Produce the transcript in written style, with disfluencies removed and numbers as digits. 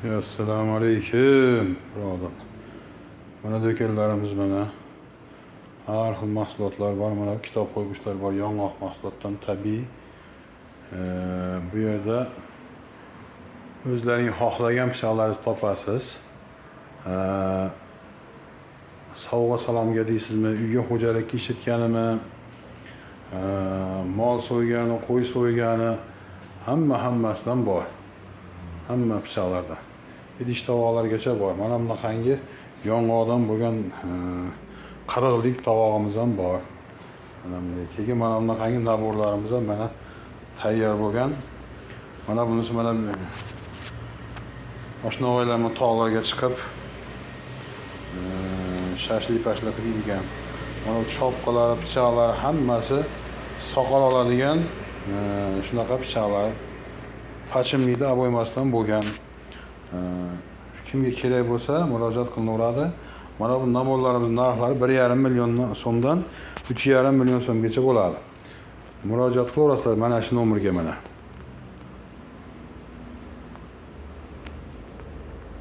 Assalomu alaykum birodar. Mana do'konlarimiz mana har xil mahsulotlar bor. Mana kitob qo'ygichlar bor, yong'oq mahsulotdan tabiiy. Bu yerda o'zlaring xohlagan pichoqlarni topasiz. Sovg'a salomga deysizmi, uyga xo'jalikka ishlatganimi, mol so'ygani, qo'y so'ygani hammasidan bor. Hamma pichoqlarda. Idish tovoqlargacha bor. Mana bunaqangi yong'oqdan bo'lgan 40 lik tovog'imiz ham bor. Keyin mana bunaqangi naborlarimiz ham mana tayyor bo'lgan. Mana bunisi mana oshnovoylarning tog'larga chiqib shashlik-pashlik qiladigan. Mana chopqalar, pichoqlar hammasi soqol oladigan shunaqa pichoqlar. Pachimlikda aboymasdan bo'lgan. Kimga kerak bo'lsa murojaat qilinaveradi. Mana bu naborlarimiz narxlari 1,5 million so'mdan 3,5 million so'mgacha bo'ladi. Murojaat qilaverasizlar mana shu nomerga mana.